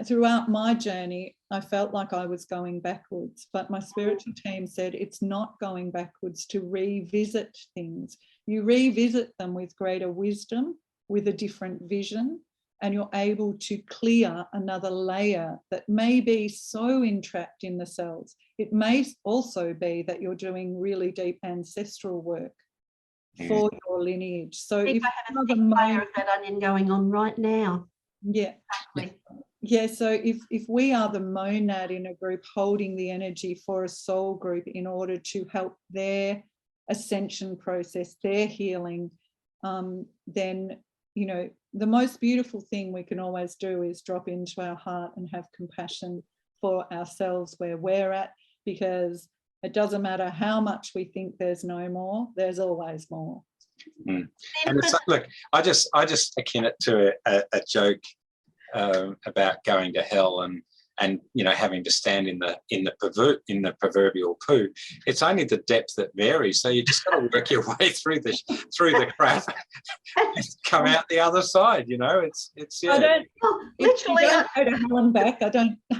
throughout my journey, I felt like I was going backwards, but my spiritual team said it's not going backwards to revisit things. You revisit them with greater wisdom, with a different vision, and you're able to clear another layer that may be so entrapped in the cells. It may also be that you're doing really deep ancestral work for your lineage. So if I have a thick layer of that onion going on right now. Yeah. Exactly. Yeah, so if we are the monad in a group holding the energy for a soul group in order to help their ascension process, their healing, then, the most beautiful thing we can always do is drop into our heart and have compassion for ourselves where we're at, because it doesn't matter how much we think there's no more, there's always more. And it's look, I just akin it to a joke about going to hell and having to stand in the proverbial poo. It's only the depth that varies, so you just got to work your way through the crap and come out the other side. It's yeah. I don't literally go to hell and back.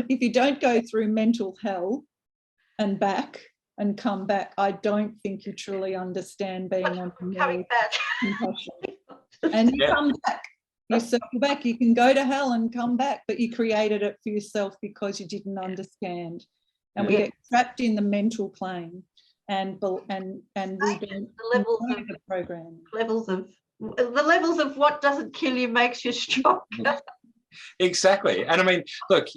If you don't go through mental hell and back and come back, I don't think you truly understand being on the compassion. And you come back. You circle back. You can go to hell and come back, but you created it for yourself because you didn't understand. And we get trapped in the mental plane, and we don't know the program. The levels of what doesn't kill you makes you stronger. Exactly. And I mean, look,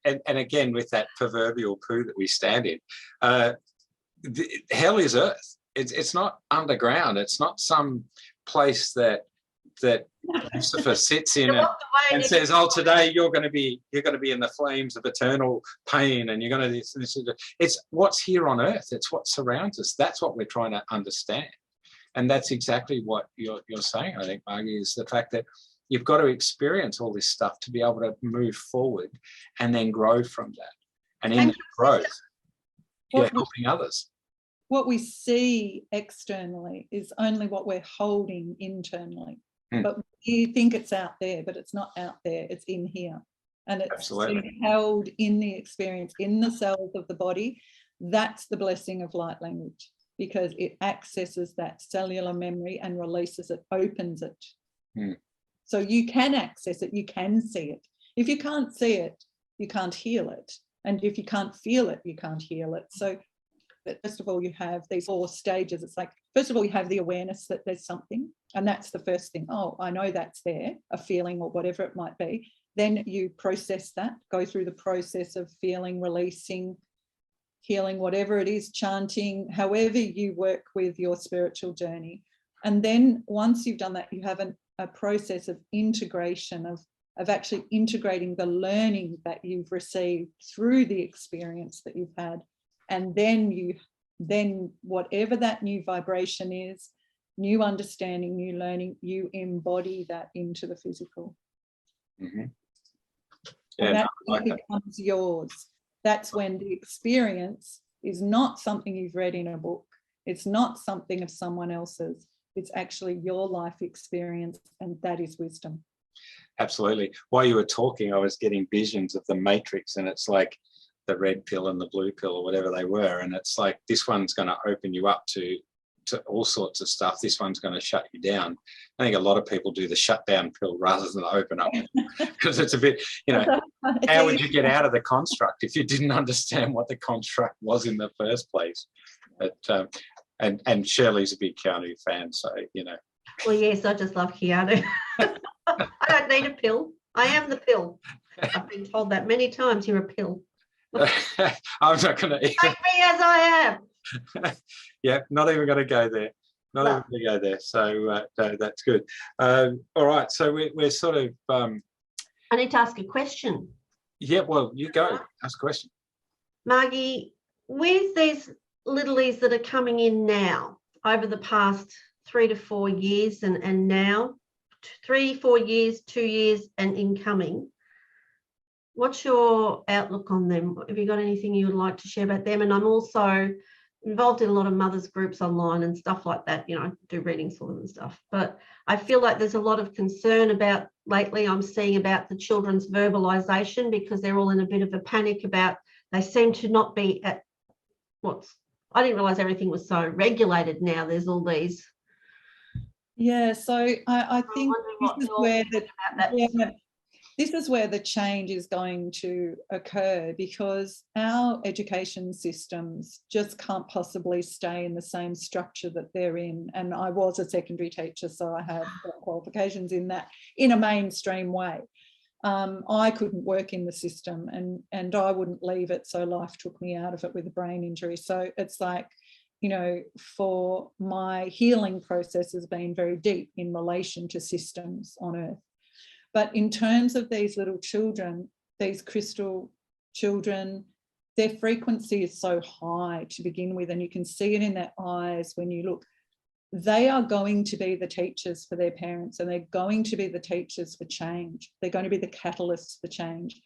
and again with that proverbial poo that we stand in, hell is earth. It's not underground. It's not some place that Lucifer sits in and says, "Oh, today you're going to be in the flames of eternal pain, and you're going to." It's what's here on earth. It's what surrounds us. That's what we're trying to understand, and that's exactly what you're saying. I think, Margie, is the fact that you've got to experience all this stuff to be able to move forward and then grow from that, and in that growth, you're helping others. what we see externally is only what we're holding internally. But you think it's out there, but it's not out there, it's in here. And it's being held in the experience, in the cells of the body. That's the blessing of light language, because it accesses that cellular memory and releases it, opens it. So you can access it, you can see it. If you can't see it, you can't heal it. And if you can't feel it, you can't heal it. So first of all, you have these 4 stages. It's like, first of all, you have the awareness that there's something, and that's the first thing. Oh, I know that's there, a feeling or whatever it might be. Then you process that, go through the process of feeling, releasing, healing, whatever it is, chanting, however you work with your spiritual journey. And then once you've done that, you have a process of integration, of actually integrating the learning that you've received through the experience that you've had. And then whatever that new vibration is, new understanding, new learning, you embody that into the physical. And that becomes yours. That's when the experience is not something you've read in a book. It's not something of someone else's. It's actually your life experience, and that is wisdom. Absolutely. While you were talking, I was getting visions of the Matrix, and it's like the red pill and the blue pill or whatever they were. And it's like, this one's going to open you up to all sorts of stuff. This one's going to shut you down. I think a lot of people do the shutdown pill rather than the open up, because it's a bit, how would you get out of the construct if you didn't understand what the construct was in the first place? But, and Shirley's a big Keanu fan, so, Well, yes, I just love Keanu. I don't need a pill. I am the pill. I've been told that many times. You're a pill. I'm not going to take me as I am. Yeah, not even going to go there. Not even going to go there. So no, that's good. All right. So we're sort of. I need to ask a question. Yeah. Well, you go. Ask a question. Margie, with these littlies that are coming in now over the past 3 to 4 years, and now 3, 4 years, 2 years, and incoming. What's your outlook on them? Have you got anything you would like to share about them? And I'm also involved in a lot of mothers groups online and stuff like that, do readings for them and stuff. But I feel like there's a lot of concern about, lately I'm seeing about the children's verbalization, because they're all in a bit of a panic about, they seem to not be at I didn't realize everything was so regulated now. There's all these. Yeah, so I think this is where the change is going to occur, because our education systems just can't possibly stay in the same structure that they're in. And I was a secondary teacher, so I have qualifications in that, in a mainstream way. I couldn't work in the system, and I wouldn't leave it, so life took me out of it with a brain injury. So it's like, for my healing process has been very deep in relation to systems on earth. But in terms of these little children, these crystal children, their frequency is so high to begin with, and you can see it in their eyes when you look. They are going to be the teachers for their parents, and they're going to be the teachers for change. They're going to be the catalysts for change.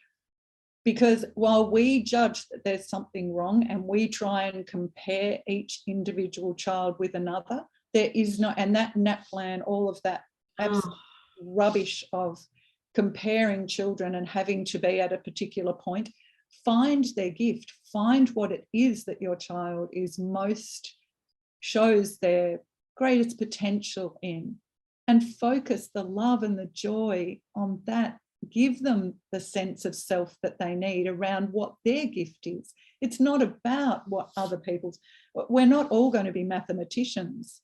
Because while we judge that there's something wrong and we try and compare each individual child with another, there is no, and that NAPLAN, all of that absolute rubbish of comparing children and having to be at a particular point, find their gift, find what it is that your child is most, shows their greatest potential in, and focus the love and the joy on that. Give them the sense of self that they need around what their gift is. It's not about what other people's, we're not all going to be mathematicians.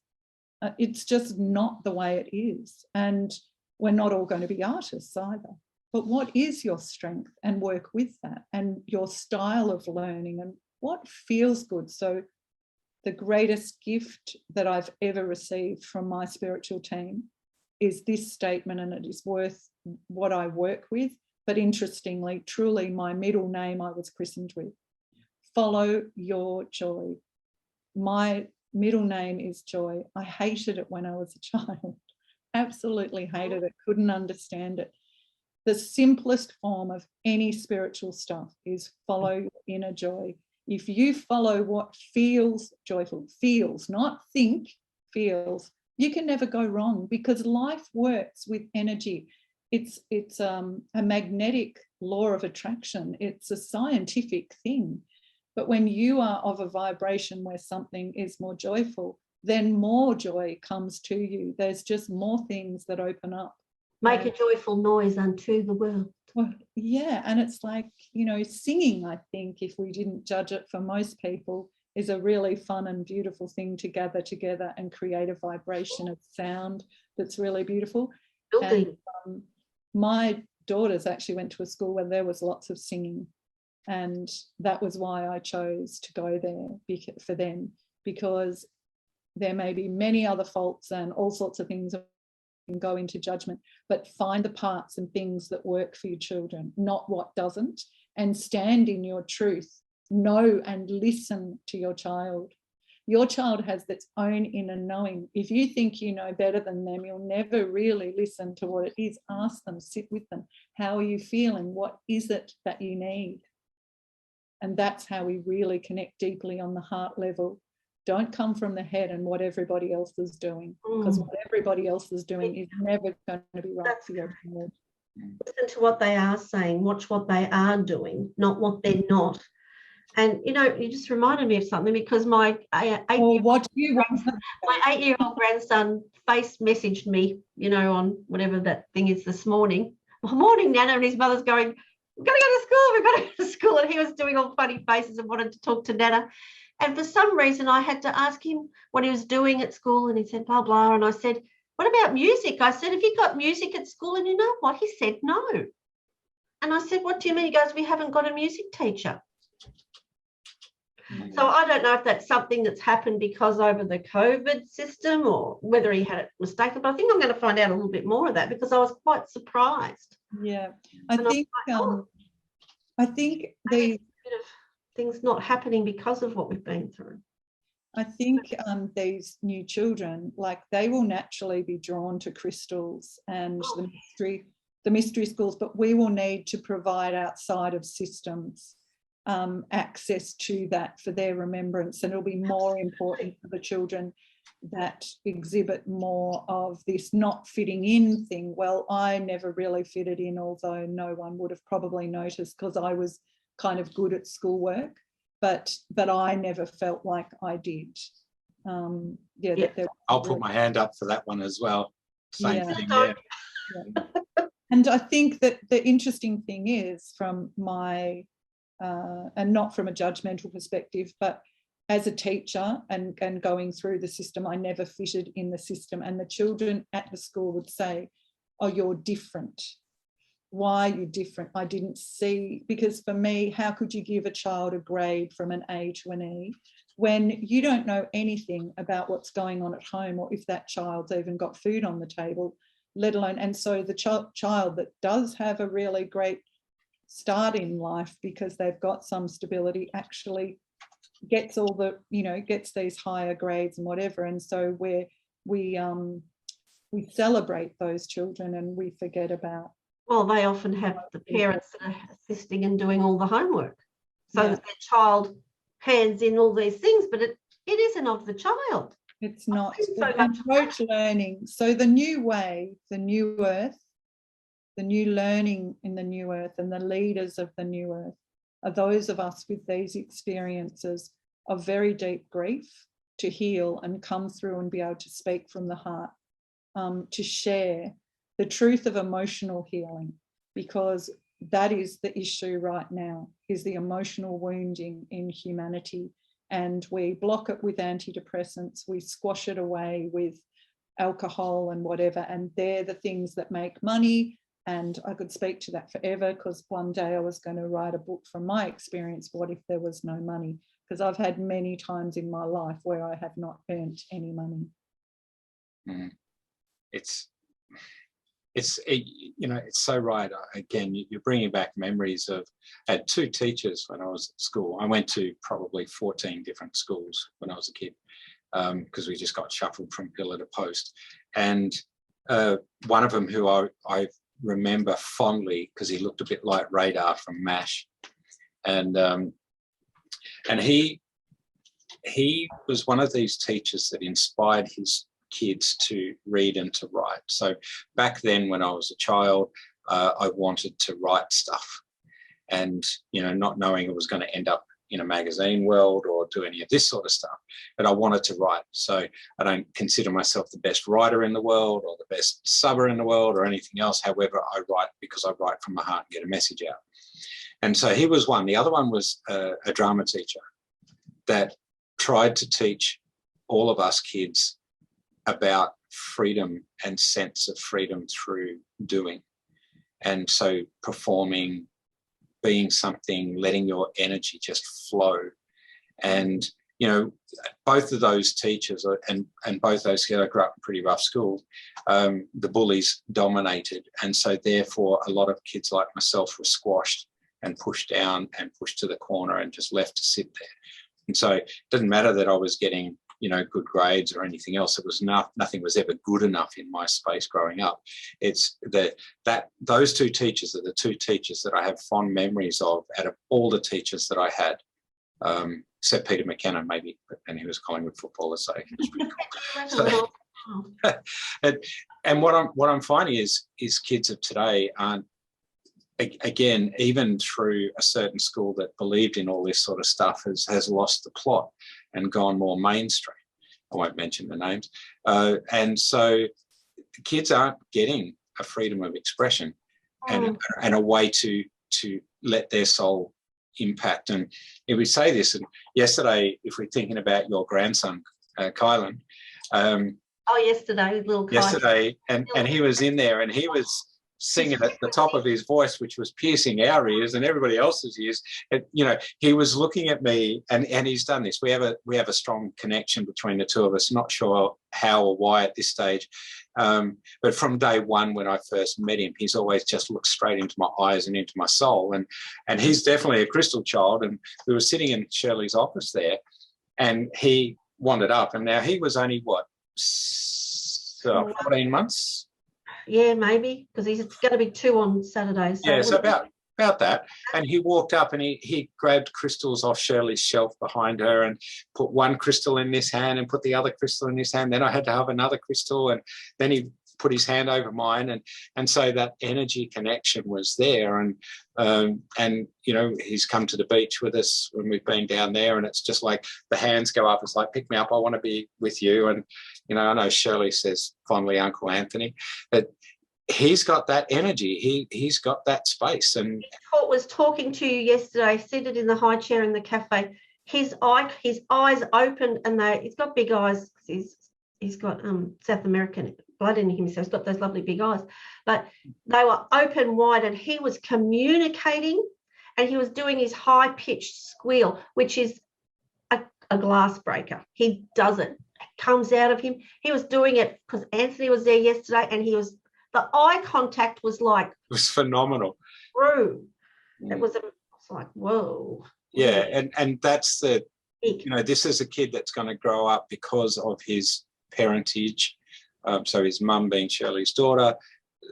It's just not the way it is. And we're not all going to be artists either. But what is your strength, and work with that, and your style of learning, and what feels good. So the greatest gift that I've ever received from my spiritual team is this statement, and it is worth what I work with. But interestingly, truly, my middle name I was christened with. Follow your joy. My middle name is Joy. I hated it when I was a child. Absolutely hated it, couldn't understand it. The simplest form of any spiritual stuff is follow your inner joy. If you follow what feels joyful, feels, not think, feels, you can never go wrong, because life works with energy. It's a magnetic law of attraction. It's a scientific thing. But when you are of a vibration where something is more joyful, then more joy comes to you. There's just more things that open up. Make a joyful noise unto the world. Well, yeah, and it's like, you know, singing, I think, if we didn't judge it, for most people, is a really fun and beautiful thing to gather together and create a vibration of sound that's really beautiful. Building. And my daughters actually went to a school where there was lots of singing, and that was why I chose to go there for them, because there may be many other faults and all sorts of things and go into judgment, but find the parts and things that work for your children, not what doesn't, and stand in your truth. Know and listen to your child. Your child has its own inner knowing. If you think you know better than them, you'll never really listen to what it is. Ask them, sit with them. How are you feeling? What is it that you need? And that's how we really connect deeply on the heart level. Don't come from the head and what everybody else is doing, because what everybody else is doing is never going to be right for your child. Listen to what they are saying, watch what they are doing, not what they're not. And, you know, you just reminded me of something, because my 8-year-old grandson face messaged me, you know, on whatever that thing is this morning. Morning, Nana, and his mother's going, we've got to go to school, we've got to go to school. And he was doing all funny faces and wanted to talk to Nana. And for some reason, I had to ask him what he was doing at school, and he said, blah, blah. And I said, what about music? I said, have you got music at school? And you know what? He said, no. And I said, what do you mean? He goes, we haven't got a music teacher. So I don't know if that's something that's happened because over the COVID system, or whether he had it mistaken, but I think I'm going to find out a little bit more of that, because I was quite surprised. Yeah, I think the things not happening because of what we've been through. I think these new children, like, they will naturally be drawn to crystals and the mystery schools, but we will need to provide outside of systems access to that for their remembrance, and it'll be more important for the children that exhibit more of this not fitting in thing. Well, I never really fitted in, although no one would have probably noticed, because I was kind of good at schoolwork, but I never felt like I did. I'll put my hand up for that one as well. Same thing there. Yeah. And I think that the interesting thing is, from my and not from a judgmental perspective, but as a teacher and going through the system, I never fitted in the system. And the children at the school would say, oh, you're different. Why are you different? I didn't see, because for me, how could you give a child a grade from an A to an E when you don't know anything about what's going on at home, or if that child's even got food on the table, let alone. And so the child that does have a really great start in life because they've got some stability actually gets all the, you know, gets these higher grades and whatever. And so we celebrate those children and we forget about. Well, they often have the parents that are assisting and doing all the homework, so that their child hands in all these things, but it isn't of the child. It's not. Rote learning. So the new way, the new earth, the new learning in the new earth, and the leaders of the new earth are those of us with these experiences of very deep grief to heal and come through and be able to speak from the heart, to share the truth of emotional healing, because that is the issue right now, is the emotional wounding in humanity. And we block it with antidepressants, we squash it away with alcohol and whatever, and they're the things that make money. And I could speak to that forever, because one day I was going to write a book from my experience, what if there was no money? Because I've had many times in my life where I have not earned any money. It's you know, it's so right. Again, you're bringing back memories of, I had 2 teachers when I was at school. I went to probably 14 different schools when I was a kid, because we just got shuffled from pillar to post. And one of them who I remember fondly, because he looked a bit like Radar from MASH, and And he was one of these teachers that inspired his kids to read and to write. So back then when I was a child, I wanted to write stuff, and, you know, not knowing it was going to end up in a magazine world or do any of this sort of stuff, but I wanted to write. So I don't consider myself the best writer in the world or the best subber in the world or anything else. However, I write because I write from my heart and get a message out. And so he was one. The other one was a drama teacher that tried to teach all of us kids about freedom and sense of freedom through doing. And so performing, being something, letting your energy just flow. And, you know, both of those teachers and both those kids, I grew up in pretty rough schools, the bullies dominated. And so therefore a lot of kids like myself were squashed and pushed down and pushed to the corner and just left to sit there. And so it doesn't matter that I was getting, you know, good grades or anything else. It was nothing was ever good enough in my space growing up. It's that those two teachers are the two teachers that I have fond memories of out of all the teachers that I had, except Peter McKenna maybe, and he was a Collingwood footballer, so he was pretty cool. So, and what I'm finding is kids of today aren't, again, even through a certain school that believed in all this sort of stuff has lost the plot and gone more mainstream. I won't mention the names. And so the kids aren't getting a freedom of expression and a way to let their soul impact. And if we say this, and yesterday, if we're thinking about your grandson, Kylan. Yesterday, little Kylan. Yesterday, and he was in there and he was singing at the top of his voice, which was piercing our ears and everybody else's ears. And, you know, he was looking at me, and he's done this. We have a strong connection between the two of us. Not sure how or why at this stage, but from day one when I first met him, he's always just looked straight into my eyes and into my soul. And he's definitely a crystal child. And we were sitting in Shirley's office there, and he wandered up, and now he was only 14 months. Yeah, maybe, because he's going to be 2 on Saturday. So yeah, so about that. And he walked up and he grabbed crystals off Shirley's shelf behind her and put one crystal in this hand and put the other crystal in this hand. Then I had to have another crystal, and then he put his hand over mine, and so that energy connection was there. And you know, he's come to the beach with us when we've been down there, and it's just like the hands go up. It's like, pick me up, I want to be with you. And you know, I know Shirley says fondly Uncle Anthony, but he's got that energy. He's got that space. And was talking to you yesterday, seated in the high chair in the cafe. His eyes opened, and he's got big eyes because he's got South American blood in him, so he's got those lovely big eyes. But they were open wide, and he was communicating, and he was doing his high-pitched squeal, which is a glass breaker. He does it. It comes out of him. He was doing it because Anthony was there yesterday, and the eye contact was like... It was phenomenal. True. It was like, whoa. Yeah, and that's you know, this is a kid that's going to grow up because of his parentage. So his mum being Shirley's daughter,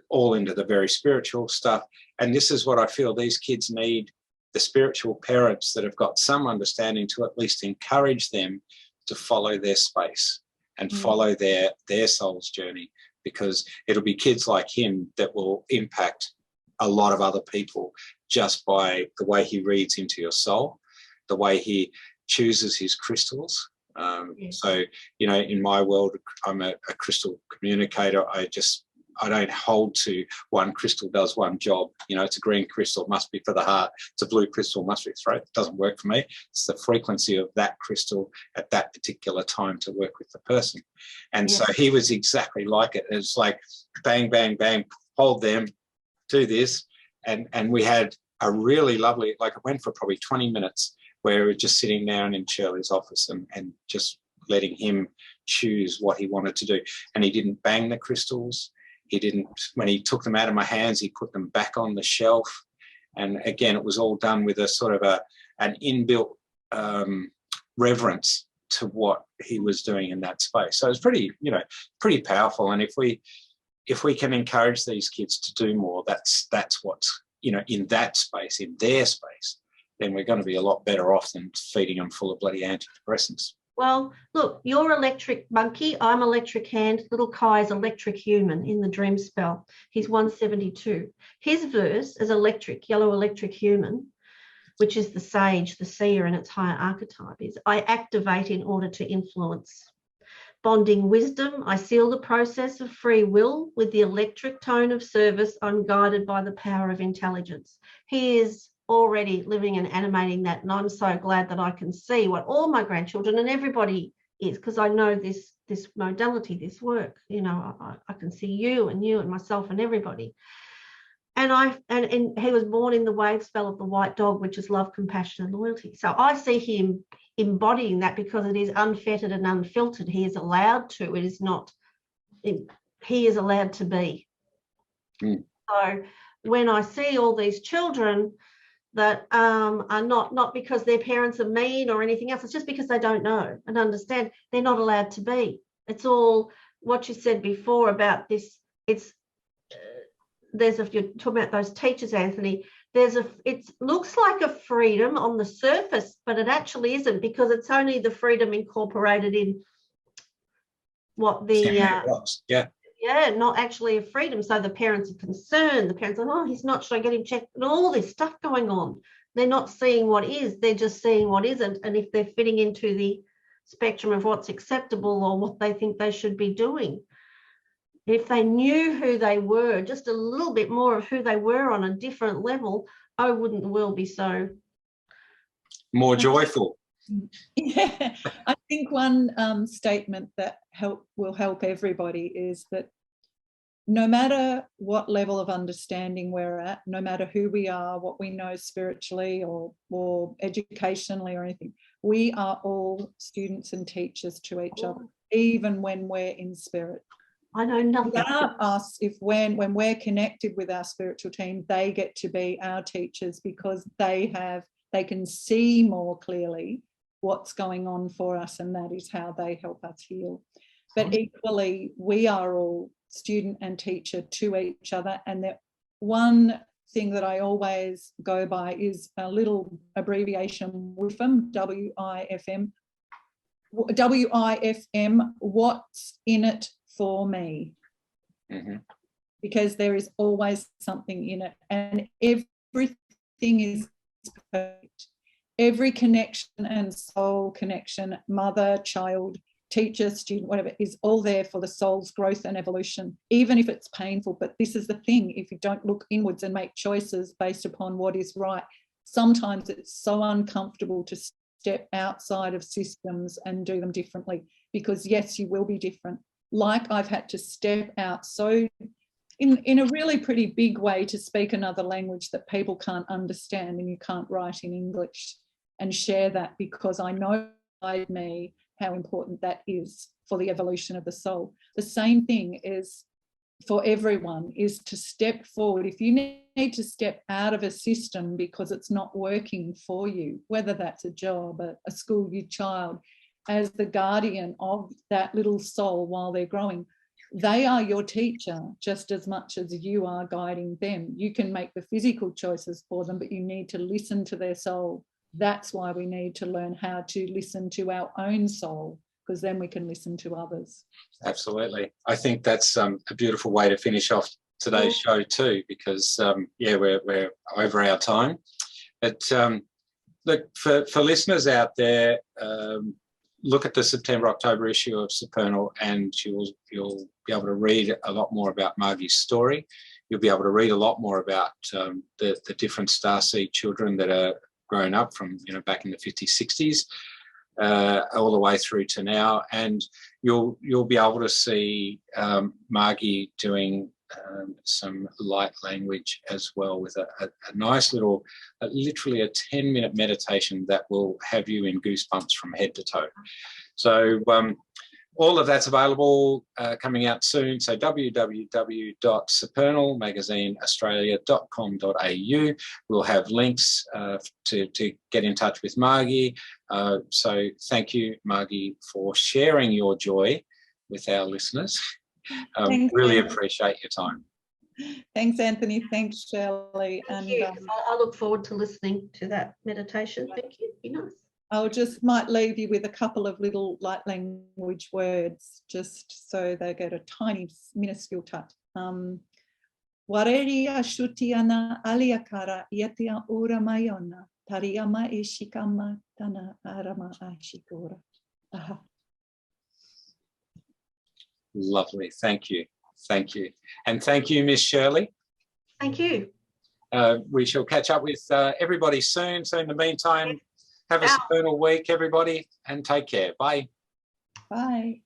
all into the very spiritual stuff. And this is what I feel these kids need, the spiritual parents that have got some understanding to at least encourage them to follow their space and follow their soul's journey, because it'll be kids like him that will impact a lot of other people just by the way he reads into your soul, the way he chooses his crystals. So, you know, in my world, I'm a crystal communicator. I don't hold to one crystal does one job. You know, it's a green crystal, must be for the heart. It's a blue crystal, must be throat. It doesn't work for me. It's the frequency of that crystal at that particular time to work with the person. And so he was exactly like it. It's like bang, bang, bang, hold them, do this. And we had a really lovely, like it went for probably 20 minutes where we were just sitting down in Shirley's office and just letting him choose what he wanted to do. And he didn't bang the crystals. He didn't, when he took them out of my hands, he put them back on the shelf. And again, it was all done with a sort of an inbuilt reverence to what he was doing in that space. So it was pretty powerful. And if we can encourage these kids to do more, that's what's, you know, in that space, in their space, then we're going to be a lot better off than feeding them full of bloody antidepressants. Well, look, you're electric monkey, I'm electric hand, little Kai's electric human in the dream spell. He's 172. His verse is electric, yellow electric human, which is the sage, the seer in its higher archetype, is I activate in order to influence. Bonding wisdom, I seal the process of free will with the electric tone of service. I'm guided by the power of intelligence. He is already living and animating that, and I'm so glad that I can see what all my grandchildren and everybody is, because I know this modality, this work. You know, I can see you and myself and everybody. And he was born in the wave spell of the white dog, which is love, compassion, and loyalty. So I see him embodying that because it is unfettered and unfiltered. He is allowed to. It is not. He is allowed to be. Mm. So when I see all these children that are not because their parents are mean or anything else, it's just because they don't know and understand. They're not allowed to be. It's all what you said before about this. If you're talking about those teachers, Anthony, it looks like a freedom on the surface, but it actually isn't, because it's only the freedom incorporated in what not actually a freedom. So the parents are concerned. The parents are, oh, he's not, should I get him checked? And all this stuff going on. They're not seeing what is, they're just seeing what isn't. And if they're fitting into the spectrum of what's acceptable or what they think they should be doing. If they knew who they were, just a little bit more of who they were on a different level, oh, wouldn't the world be so more joyful? Yeah, I think one statement that will help everybody is that no matter what level of understanding we're at, no matter who we are, what we know spiritually or educationally or anything, we are all students and teachers to each other, even when we're in spirit. I know nothing. Without us, when we're connected with our spiritual team, they get to be our teachers, because they can see more clearly what's going on for us, and that is how they help us heal. But equally, we are all student and teacher to each other. And the one thing that I always go by is a little abbreviation, WIFM, W-I-F-M, what's in it for me. Mm-hmm. Because there is always something in it, and everything is perfect. Every connection and soul connection, mother, child, teacher, student, whatever, is all there for the soul's growth and evolution, even if it's painful. But this is the thing, if you don't look inwards and make choices based upon what is right, sometimes it's so uncomfortable to step outside of systems and do them differently, because yes, you will be different. Like I've had to step out so in a really pretty big way to speak another language that people can't understand and you can't write in English, and share that, because I know inside me how important that is for the evolution of the soul. The same thing is for everyone, is to step forward. If you need to step out of a system because it's not working for you, whether that's a job, a school, your child, as the guardian of that little soul while they're growing, they are your teacher just as much as you are guiding them. You can make the physical choices for them, but you need to listen to their soul. That's why we need to learn how to listen to our own soul, because then we can listen to others. Absolutely. I think that's a beautiful way to finish off today's show too, because we're over our time. But look, for listeners out there, look at the September-October issue of Supernal, and you'll be able to read a lot more about Margie's story. You'll be able to read a lot more about the different Starseed children that are grown up from back in the 50s, 60s, all the way through to now, and you'll be able to see Margie doing some light language as well, with a nice little, literally a 10-minute meditation that will have you in goosebumps from head to toe. So all of that's available, coming out soon. So www.supernalmagazineaustralia.com.au. We'll have links to get in touch with Margie. So thank you, Margie, for sharing your joy with our listeners. Really appreciate your time. Thanks, Anthony. Thanks, Shirley. Thank you. I look forward to listening to that meditation. Thank you. Be nice. I'll just might leave you with a couple of little light language words, just so they get a tiny, minuscule touch. Wareri ashutiana aliakara yatia ura mayona tariama ishikama tana arama ashikura. Lovely. Thank you. Thank you. And thank you, Miss Shirley. Thank you. We shall catch up with everybody soon. So in the meantime, have a supernal week, everybody, and take care. Bye. Bye.